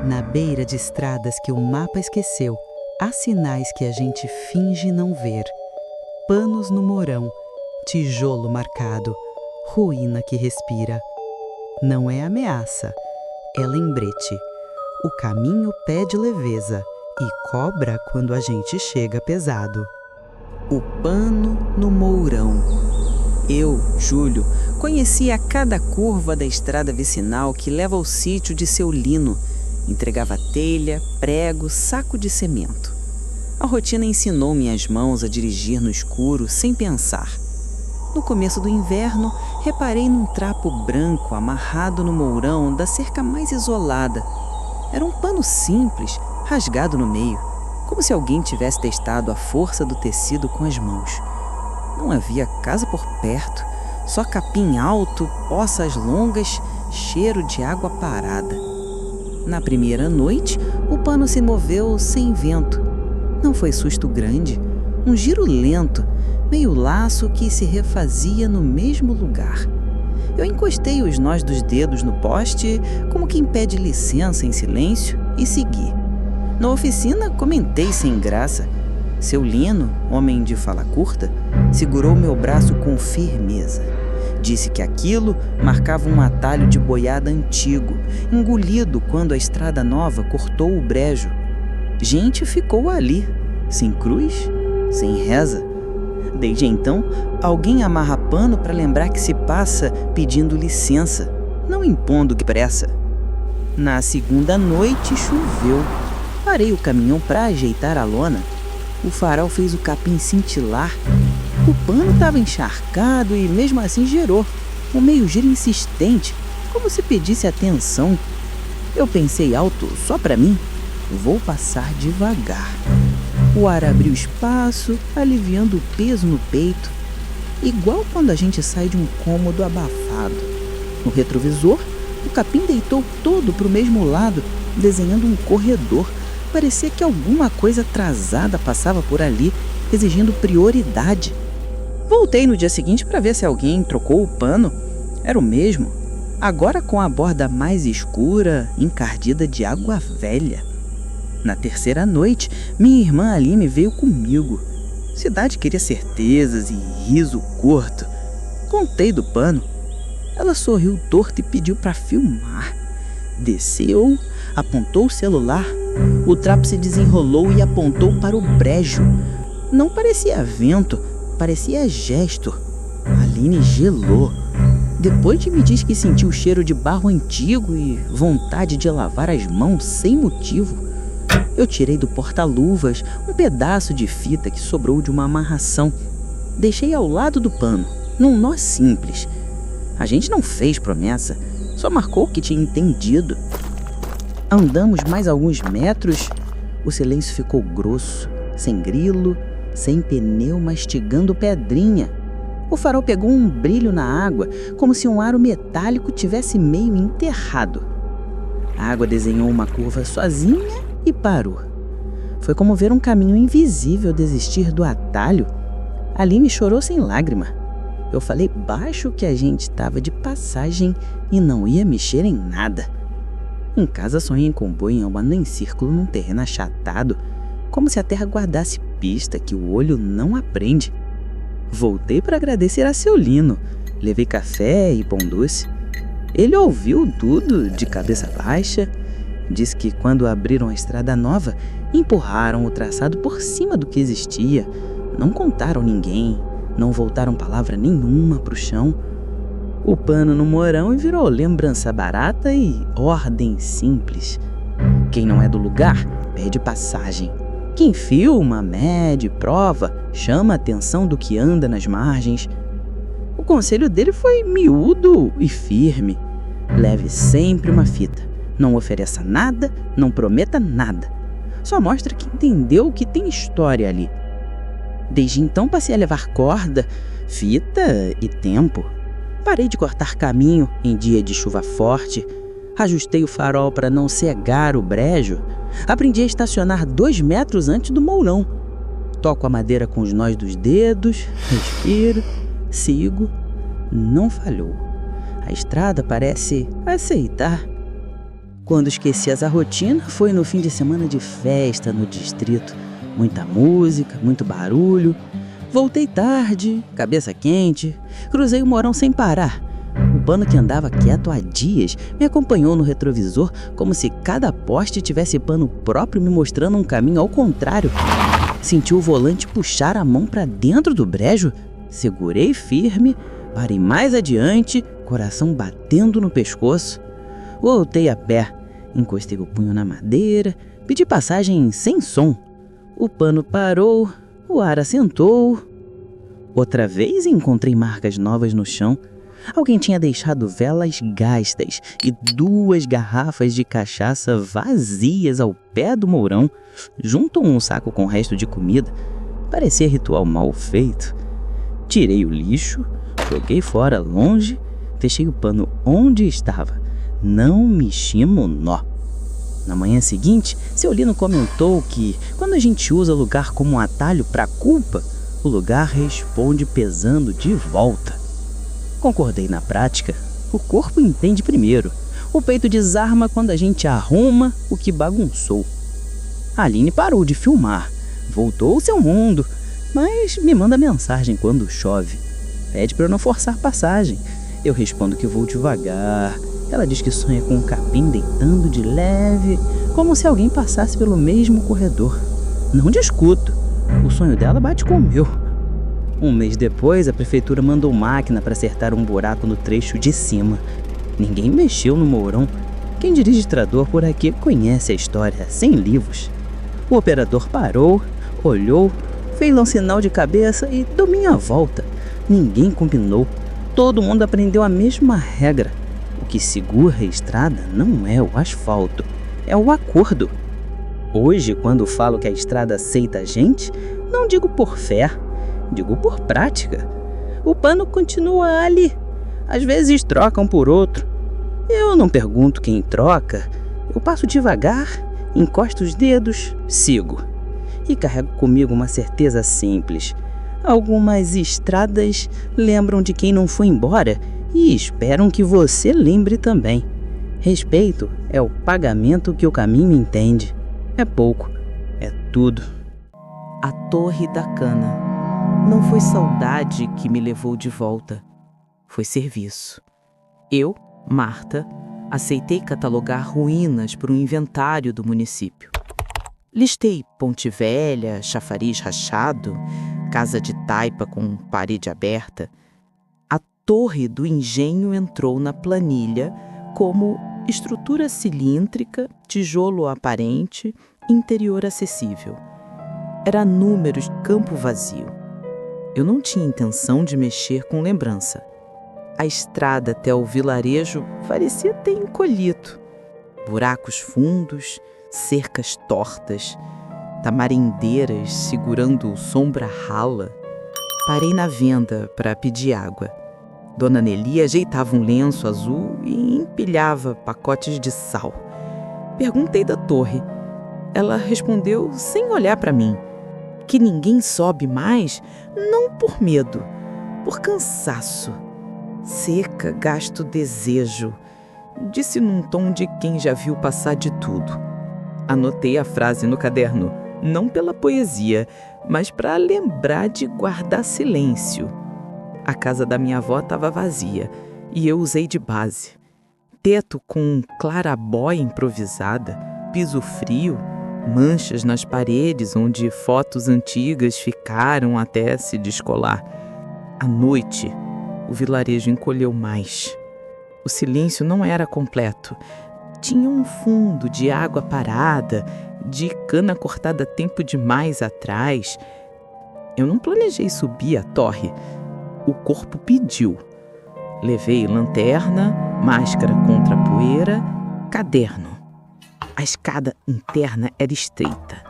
Na beira de estradas que o mapa esqueceu, há sinais que a gente finge não ver. Panos no morão, tijolo marcado, ruína que respira. Não é ameaça, é lembrete. O caminho pede leveza e cobra quando a gente chega pesado. O pano no mourão. Eu, Júlio, conhecia cada curva da estrada vicinal que leva ao sítio de seu Lino. Entregava telha, prego, saco de cimento. A rotina ensinou minhas mãos a dirigir no escuro sem pensar. No começo do inverno, reparei num trapo branco amarrado no mourão da cerca mais isolada. Era um pano simples, rasgado no meio, como se alguém tivesse testado a força do tecido com as mãos. Não havia casa por perto, só capim alto, poças longas, cheiro de água parada. Na primeira noite, o pano se moveu sem vento. Não foi susto grande, um giro lento, meio laço que se refazia no mesmo lugar. Eu encostei os nós dos dedos no poste, como quem pede licença em silêncio, e segui. Na oficina, comentei sem graça. Seu Lino, homem de fala curta, segurou meu braço com firmeza. Disse que aquilo marcava um atalho de boiada antigo, engolido quando a estrada nova cortou o brejo. Gente ficou ali, sem cruz, sem reza. Desde então, alguém amarra pano para lembrar que se passa pedindo licença, não impondo que pressa. Na segunda noite choveu. Parei o caminhão para ajeitar a lona. O farol fez o capim cintilar. O pano estava encharcado e mesmo assim gerou um meio giro insistente, como se pedisse atenção. Eu pensei alto, só para mim, vou passar devagar. O ar abriu espaço, aliviando o peso no peito, igual quando a gente sai de um cômodo abafado. No retrovisor, o capim deitou todo para o mesmo lado, desenhando um corredor. Parecia que alguma coisa atrasada passava por ali, exigindo prioridade. Voltei no dia seguinte para ver se alguém trocou o pano. Era o mesmo, agora com a borda mais escura, encardida de água velha. Na terceira noite, minha irmã Aline veio comigo. Cidade queria certezas e riso curto. Contei do pano. Ela sorriu torto e pediu para filmar. Desceu, apontou o celular. O trapo se desenrolou e apontou para o brejo. Não parecia vento, parecia gesto. Aline gelou. Depois me diz que sentiu o cheiro de barro antigo e vontade de lavar as mãos sem motivo. Eu tirei do porta-luvas um pedaço de fita que sobrou de uma amarração. Deixei ao lado do pano, num nó simples. A gente não fez promessa, só marcou que tinha entendido. Andamos mais alguns metros, o silêncio ficou grosso, sem grilo, sem pneu mastigando pedrinha. O farol pegou um brilho na água, como se um aro metálico tivesse meio enterrado. A água desenhou uma curva sozinha e parou. Foi como ver um caminho invisível desistir do atalho. Aline chorou sem lágrima. Eu falei baixo que a gente estava de passagem e não ia mexer em nada. Em casa sonhei em comboio andando em círculo num terreno achatado, como se a terra guardasse pista que o olho não aprende. Voltei para agradecer a seu Lino. Levei café e pão doce. Ele ouviu tudo de cabeça baixa. Disse que quando abriram a estrada nova, empurraram o traçado por cima do que existia. Não contaram ninguém, não voltaram palavra nenhuma pro chão. O pano no morão virou lembrança barata e ordem simples. Quem não é do lugar, pede passagem. Quem filma, mede, prova, chama a atenção do que anda nas margens. O conselho dele foi miúdo e firme. Leve sempre uma fita. Não ofereça nada, não prometa nada. Só mostra que entendeu que tem história ali. Desde então passei a levar corda, fita e tempo. Parei de cortar caminho em dia de chuva forte. Ajustei o farol para não cegar o brejo. Aprendi a estacionar 2 metros antes do mourão. Toco a madeira com os nós dos dedos, respiro, sigo. Não falhou. A estrada parece aceitar. Quando esqueci essa rotina, foi no fim de semana de festa no distrito. Muita música, muito barulho. Voltei tarde, cabeça quente, cruzei o Mourão sem parar. O Pano, que andava quieto há dias, me acompanhou no retrovisor como se cada poste tivesse pano próprio me mostrando um caminho ao contrário. Senti o volante puxar a mão para dentro do brejo, segurei firme, parei mais adiante, coração batendo no pescoço. Voltei a pé, encostei o punho na madeira, pedi passagem sem som. O Pano parou, o ar assentou. Outra vez encontrei marcas novas no chão. Alguém tinha deixado velas gastas e 2 garrafas de cachaça vazias ao pé do mourão, junto a um saco com resto de comida. Parecia ritual mal feito. Tirei o lixo, joguei fora longe, fechei o pano onde estava. Não mexi no nó. Na manhã seguinte, seu Lino comentou que, quando a gente usa o lugar como um atalho para a culpa, o lugar responde pesando de volta. Concordei na prática. O corpo entende primeiro. O peito desarma quando a gente arruma o que bagunçou. A Aline parou de filmar. Voltou ao seu mundo, mas me manda mensagem quando chove. Pede para eu não forçar passagem. Eu respondo que vou devagar. Ela diz que sonha com um capim deitando de leve, como se alguém passasse pelo mesmo corredor. Não discuto. O sonho dela bate com o meu. Um mês depois, a prefeitura mandou máquina para acertar um buraco no trecho de cima. Ninguém mexeu no mourão. Quem dirige trator por aqui conhece a história, sem livros. O operador parou, olhou, fez um sinal de cabeça e deu minha volta. Ninguém combinou. Todo mundo aprendeu a mesma regra. O que segura a estrada não é o asfalto, é o acordo. Hoje, quando falo que a estrada aceita a gente, não digo por fé, digo por prática. O pano continua ali. Às vezes trocam por outro. Eu não pergunto quem troca. Eu passo devagar, encosto os dedos, sigo. E carrego comigo uma certeza simples. Algumas estradas lembram de quem não foi embora e esperam que você lembre também. Respeito é o pagamento que o caminho entende. É pouco, é tudo. A Torre da Cana. Não foi saudade que me levou de volta. Foi serviço. Eu, Marta, aceitei catalogar ruínas para o inventário do município. Listei Ponte Velha, chafariz rachado, casa de taipa com parede aberta. A Torre do Engenho entrou na planilha como estrutura cilíndrica, tijolo aparente, interior acessível. Era números campo vazio. Eu não tinha intenção de mexer com lembrança. A estrada até o vilarejo parecia ter encolhido. Buracos fundos, cercas tortas, tamarindeiras segurando sombra rala. Parei na venda para pedir água. Dona Nelly ajeitava um lenço azul e empilhava pacotes de sal. Perguntei da torre. Ela respondeu sem olhar para mim, que ninguém sobe mais, não por medo, por cansaço. Seca, gasto desejo, disse num tom de quem já viu passar de tudo. Anotei a frase no caderno, não pela poesia, mas para lembrar de guardar silêncio. A casa da minha avó estava vazia e eu usei de base. Teto com clarabóia improvisada, piso frio, manchas nas paredes onde fotos antigas ficaram até se descolar. À noite, o vilarejo encolheu mais. O silêncio não era completo. Tinha um fundo de água parada, de cana cortada tempo demais atrás. Eu não planejei subir a torre. O corpo pediu. Levei lanterna, máscara contra a poeira, caderno. A escada interna era estreita.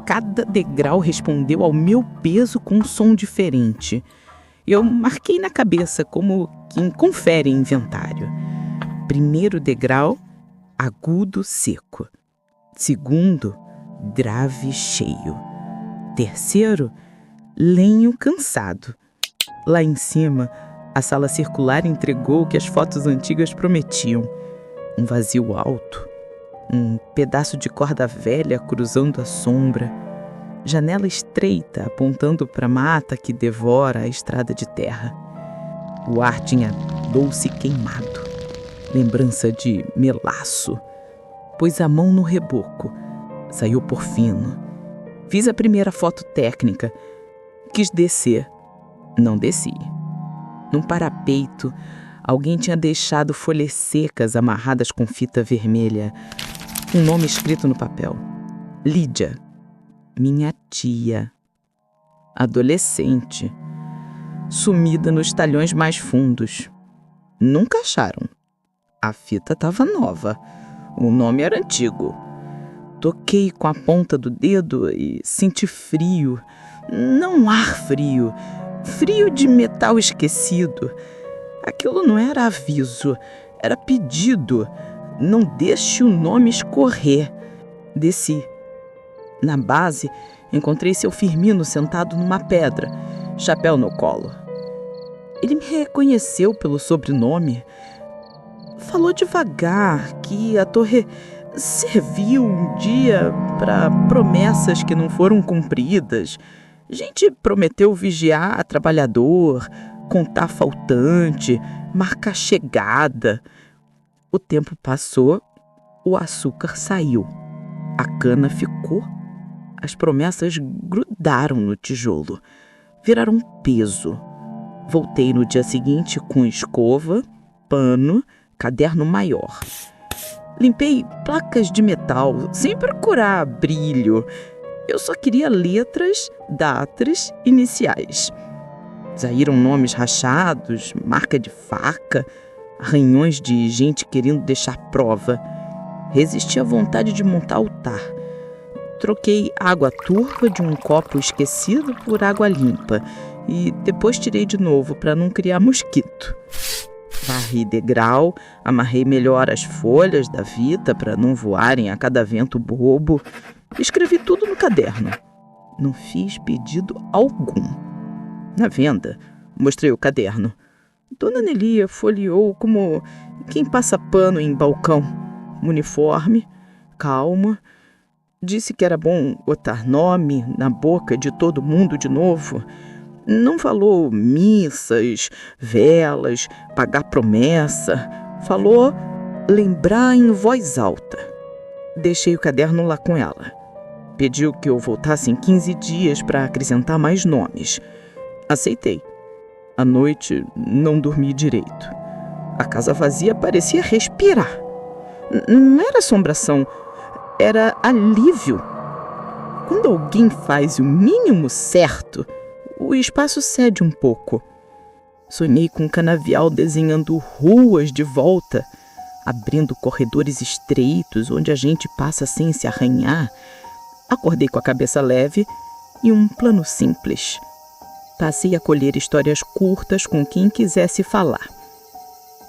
Cada degrau respondeu ao meu peso com um som diferente. Eu marquei na cabeça como quem confere inventário. Primeiro degrau, agudo seco. Segundo, grave cheio. Terceiro, lenho cansado. Lá em cima, a sala circular entregou o que as fotos antigas prometiam. Um vazio alto, Um pedaço de corda velha cruzando a sombra. Janela estreita apontando para a mata que devora a estrada de terra. O ar tinha doce queimado, lembrança de melaço. Pôs a mão no reboco, saiu por fino. Fiz a primeira foto técnica. Quis descer. Não desci. Num parapeito, alguém tinha deixado folhas secas amarradas com fita vermelha. Um nome escrito no papel. Lídia. Minha tia. Adolescente. Sumida nos talhões mais fundos. Nunca acharam. A fita estava nova. O nome era antigo. Toquei com a ponta do dedo e senti frio. Não ar frio. Frio de metal esquecido. Aquilo não era aviso, era pedido. Não deixe o nome escorrer. Desci. Na base, encontrei seu Firmino sentado numa pedra, chapéu no colo. Ele me reconheceu pelo sobrenome. Falou devagar que a torre serviu um dia para promessas que não foram cumpridas. Gente prometeu vigiar trabalhador, contar faltante, marcar chegada. O tempo passou, o açúcar saiu. A cana ficou. As promessas grudaram no tijolo. Viraram peso. Voltei no dia seguinte com escova, pano, caderno maior. Limpei placas de metal, sem procurar brilho. Eu só queria letras, datas, iniciais. Saíram nomes rachados, marca de faca, arranhões de gente querendo deixar prova. Resisti à vontade de montar altar. Troquei água turva de um copo esquecido por água limpa e depois tirei de novo para não criar mosquito. Varri degrau, amarrei melhor as folhas da fita para não voarem a cada vento bobo. Escrevi tudo no caderno. Não fiz pedido algum. Na venda, mostrei o caderno. Dona Nelia folheou como quem passa pano em balcão. Uniforme, calma. Disse que era bom botar nome na boca de todo mundo de novo. Não falou missas, velas, pagar promessa. Falou lembrar em voz alta. Deixei o caderno lá com ela. Pediu que eu voltasse em 15 dias para acrescentar mais nomes. Aceitei. À noite, não dormi direito. A casa vazia parecia respirar. Não era assombração, era alívio. Quando alguém faz o mínimo certo, o espaço cede um pouco. Sonhei com um canavial desenhando ruas de volta, abrindo corredores estreitos onde a gente passa sem se arranhar. Acordei com a cabeça leve e um plano simples. Passei a colher histórias curtas com quem quisesse falar.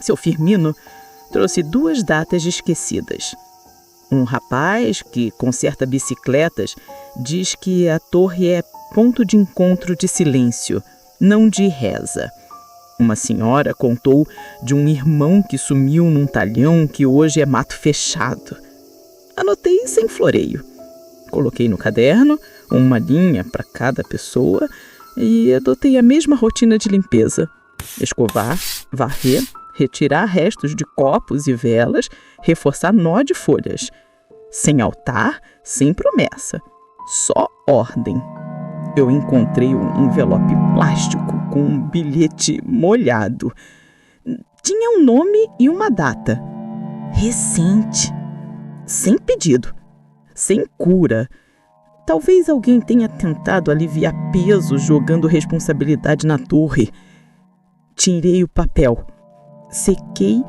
Seu Firmino trouxe 2 datas esquecidas. Um rapaz que conserta bicicletas diz que a torre é ponto de encontro de silêncio, não de reza. Uma senhora contou de um irmão que sumiu num talhão que hoje é mato fechado. Anotei sem floreio. Coloquei no caderno uma linha para cada pessoa e adotei a mesma rotina de limpeza. Escovar, varrer, retirar restos de copos e velas, reforçar nó de folhas. Sem altar, sem promessa. Só ordem. Eu encontrei um envelope plástico com um bilhete molhado. Tinha um nome e uma data. Recente. Sem pedido. Sem cura. Talvez alguém tenha tentado aliviar peso jogando responsabilidade na torre. Tirei o papel. Sequei,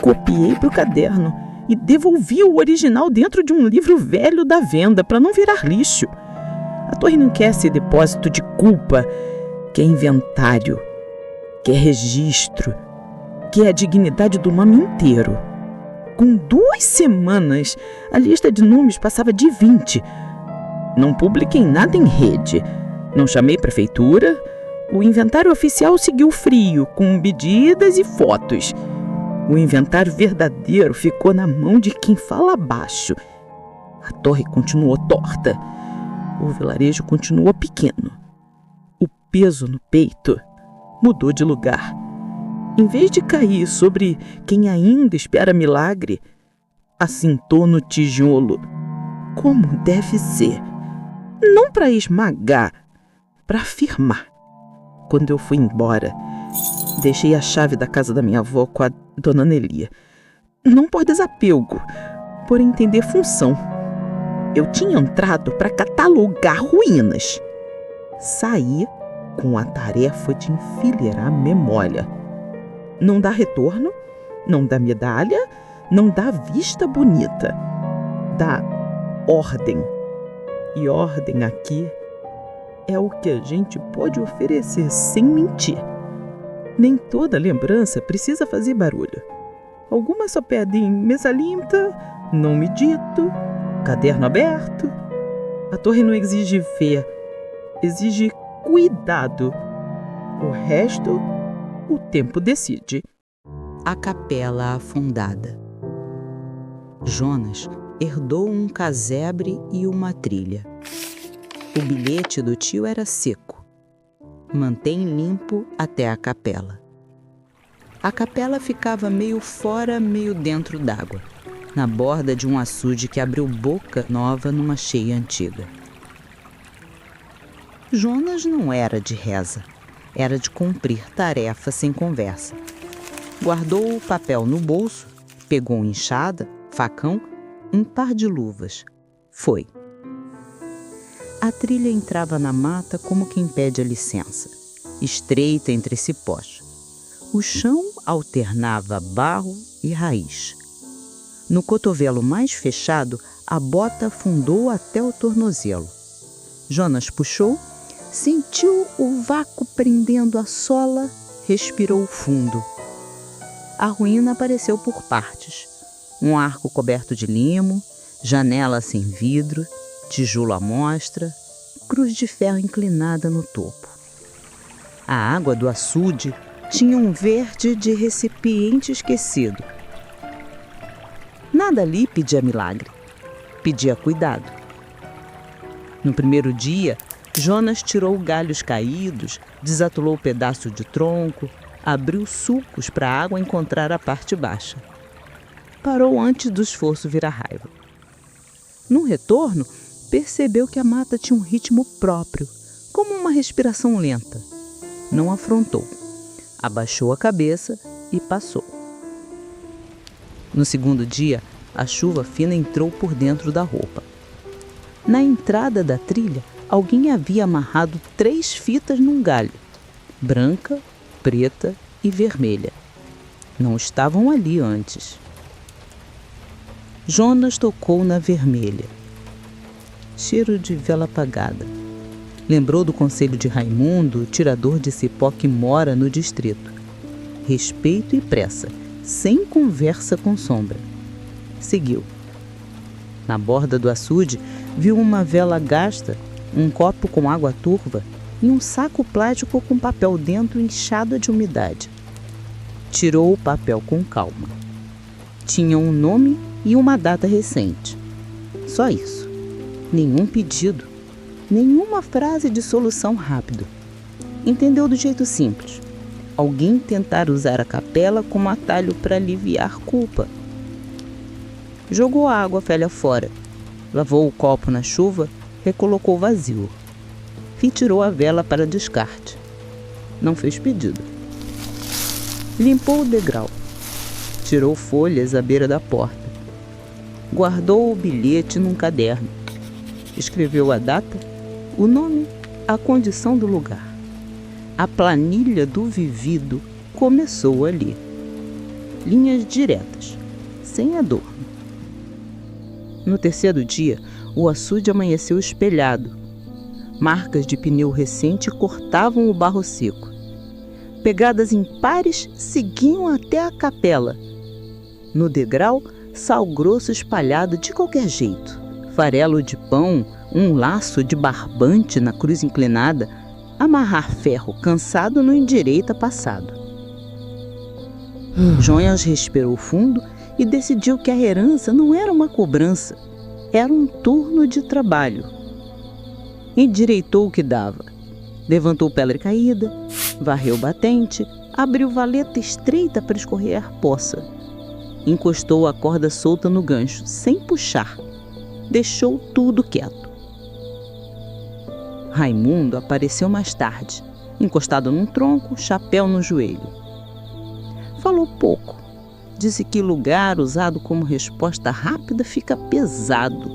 copiei para o caderno e devolvi o original dentro de um livro velho da venda para não virar lixo. A torre não quer ser depósito de culpa, quer inventário, quer registro, quer a dignidade do nome inteiro. Com 2 semanas, a lista de nomes passava de 20. Não publiquei nada em rede, não chamei prefeitura. O inventário oficial seguiu frio, com medidas e fotos. O inventário verdadeiro ficou na mão de quem fala baixo. A torre continuou torta. O vilarejo continuou pequeno. O peso no peito mudou de lugar. Em vez de cair sobre quem ainda espera milagre, assentou no tijolo, como deve ser. Não para esmagar, para firmar. Quando eu fui embora, deixei a chave da casa da minha avó com a dona Nelia. Não por desapego, por entender função. Eu tinha entrado para catalogar ruínas. Saí com a tarefa de enfileirar a memória. Não dá retorno, não dá medalha, não dá vista bonita. Dá ordem. E ordem aqui é o que a gente pode oferecer sem mentir. Nem toda lembrança precisa fazer barulho. Algumas só pedem mesa limpa, nome dito, caderno aberto. A torre não exige fé, exige cuidado. O resto, o tempo decide. A capela afundada. Jonas herdou um casebre e uma trilha. O bilhete do tio era seco. Mantém limpo até a capela. A capela ficava meio fora, meio dentro d'água, na borda de um açude que abriu boca nova numa cheia antiga. Jonas não era de reza, era de cumprir tarefa sem conversa. Guardou o papel no bolso, pegou uma enxada, facão, um par de luvas. Foi. A trilha entrava na mata como quem pede a licença, estreita entre cipós. O chão alternava barro e raiz. No cotovelo mais fechado, a bota afundou até o tornozelo. Jonas puxou, sentiu o vácuo prendendo a sola, respirou fundo. A ruína apareceu por partes. Um arco coberto de limo, janela sem vidro, tijolo à mostra, cruz de ferro inclinada no topo. A água do açude tinha um verde de recipiente esquecido. Nada ali pedia milagre, pedia cuidado. No primeiro dia, Jonas tirou galhos caídos, desatolou o pedaço de tronco, abriu sulcos para a água encontrar a parte baixa. Parou antes do esforço virar raiva. No retorno, percebeu que a mata tinha um ritmo próprio, como uma respiração lenta. Não afrontou. Abaixou a cabeça e passou. No segundo dia, a chuva fina entrou por dentro da roupa. Na entrada da trilha, alguém havia amarrado 3 fitas num galho, branca, preta e vermelha. Não estavam ali antes. Jonas tocou na vermelha. Cheiro de vela apagada. Lembrou do conselho de Raimundo, tirador de cipó que mora no distrito. Respeito e pressa, sem conversa com sombra. Seguiu. Na borda do açude, viu uma vela gasta, um copo com água turva e um saco plástico com papel dentro inchado de umidade. Tirou o papel com calma. Tinha um nome e uma data recente. Só isso. Nenhum pedido, nenhuma frase de solução rápido. Entendeu do jeito simples. Alguém tentar usar a capela como atalho para aliviar culpa. Jogou a água velha fora. Lavou o copo na chuva, recolocou vazio. Retirou a vela para descarte. Não fez pedido. Limpou o degrau. Tirou folhas à beira da porta. Guardou o bilhete num caderno. Escreveu a data, o nome, a condição do lugar. A planilha do vivido começou ali. Linhas diretas, sem adorno. No terceiro dia, o açude amanheceu espelhado. Marcas de pneu recente cortavam o barro seco. Pegadas impares seguiam até a capela. No degrau, sal grosso espalhado de qualquer jeito. Farelo de pão, um laço de barbante na cruz inclinada, amarrar ferro cansado no endireita passado. Jonas respirou fundo e decidiu que a herança não era uma cobrança, era um turno de trabalho. Endireitou o que dava. Levantou pedra caída, varreu o batente, abriu valeta estreita para escorrer a poça. Encostou a corda solta no gancho, sem puxar. Deixou tudo quieto. Raimundo apareceu mais tarde, encostado num tronco, chapéu no joelho. Falou pouco. Disse que lugar usado como resposta rápida fica pesado.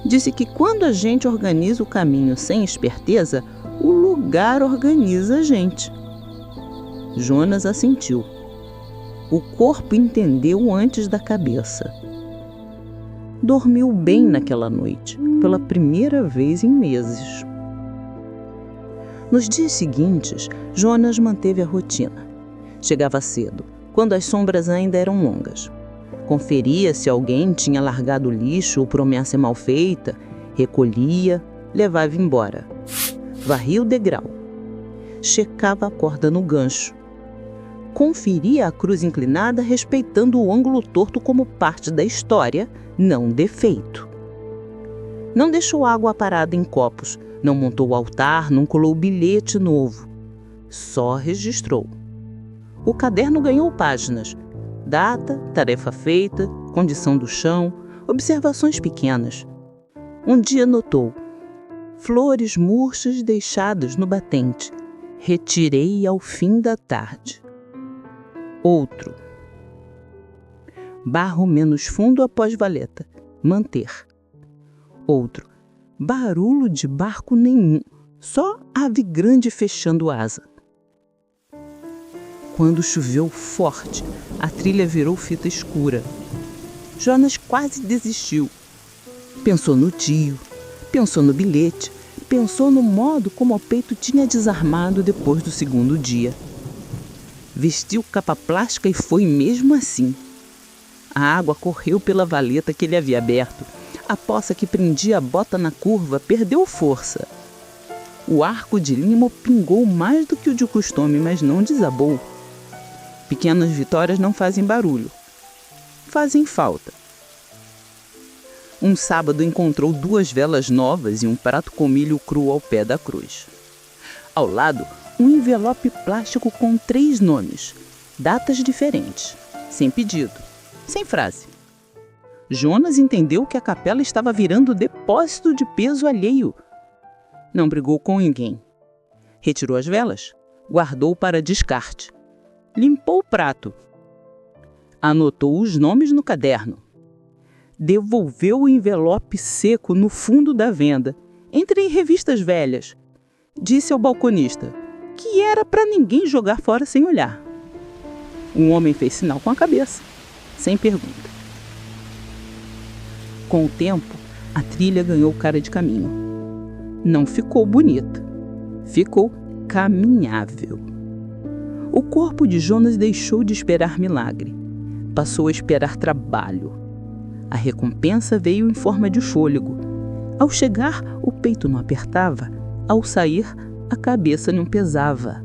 Disse que quando a gente organiza o caminho sem esperteza, o lugar organiza a gente. Jonas assentiu. O corpo entendeu antes da cabeça. Dormiu bem naquela noite, pela primeira vez em meses. Nos dias seguintes, Jonas manteve a rotina. Chegava cedo, quando as sombras ainda eram longas. Conferia se alguém tinha largado o lixo ou promessa mal feita, recolhia, levava embora. Varria o degrau. Checava a corda no gancho. Conferia a cruz inclinada respeitando o ângulo torto como parte da história, não defeito. Não deixou água parada em copos, não montou o altar, não colou bilhete novo. Só registrou. O caderno ganhou páginas. Data, tarefa feita, condição do chão, observações pequenas. Um dia notou: flores murchas deixadas no batente. Retirei ao fim da tarde. Outro. Barro menos fundo após valeta. Manter. Outro. Barulho de barco nenhum. Só ave grande fechando asa. Quando choveu forte, a trilha virou fita escura. Jonas quase desistiu. Pensou no tio, pensou no bilhete, pensou no modo como o peito tinha desarmado depois do segundo dia. Vestiu capa plástica e foi mesmo assim. A água correu pela valeta que ele havia aberto. A poça que prendia a bota na curva perdeu força. O arco de limo pingou mais do que o de costume, mas não desabou. Pequenas vitórias não fazem barulho. Fazem falta. Um sábado encontrou 2 velas novas e um prato com milho cru ao pé da cruz. Ao lado, um envelope plástico com 3 nomes, datas diferentes, sem pedido, sem frase. Jonas entendeu que a capela estava virando depósito de peso alheio. Não brigou com ninguém. Retirou as velas, guardou para descarte. Limpou o prato. Anotou os nomes no caderno. Devolveu o envelope seco no fundo da venda, entre revistas velhas. Disse ao balconista que era para ninguém jogar fora sem olhar. O homem fez sinal com a cabeça, sem pergunta. Com o tempo, a trilha ganhou cara de caminho. Não ficou bonita, ficou caminhável. O corpo de Jonas deixou de esperar milagre. Passou a esperar trabalho. A recompensa veio em forma de fôlego. Ao chegar, o peito não apertava. Ao sair, a cabeça não pesava.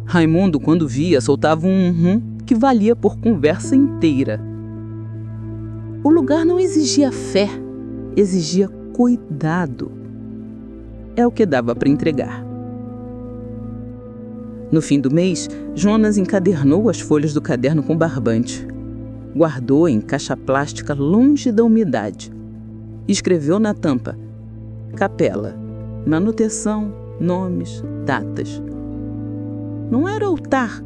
Raimundo, quando via, soltava um que valia por conversa inteira. O lugar não exigia fé, exigia cuidado. É o que dava para entregar. No fim do mês, Jonas encadernou as folhas do caderno com barbante. Guardou em caixa plástica longe da umidade. Escreveu na tampa: capela, manutenção, nomes, datas. Não era altar,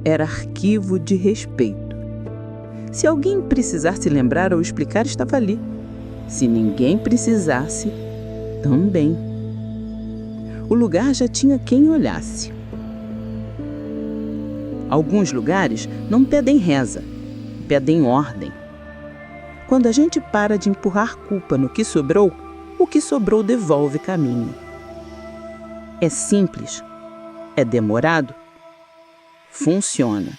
era arquivo de respeito. Se alguém precisasse lembrar ou explicar, estava ali. Se ninguém precisasse, também. O lugar já tinha quem olhasse. Alguns lugares não pedem reza, pedem ordem. Quando a gente para de empurrar culpa no que sobrou, o que sobrou devolve caminho. É simples, é demorado, funciona.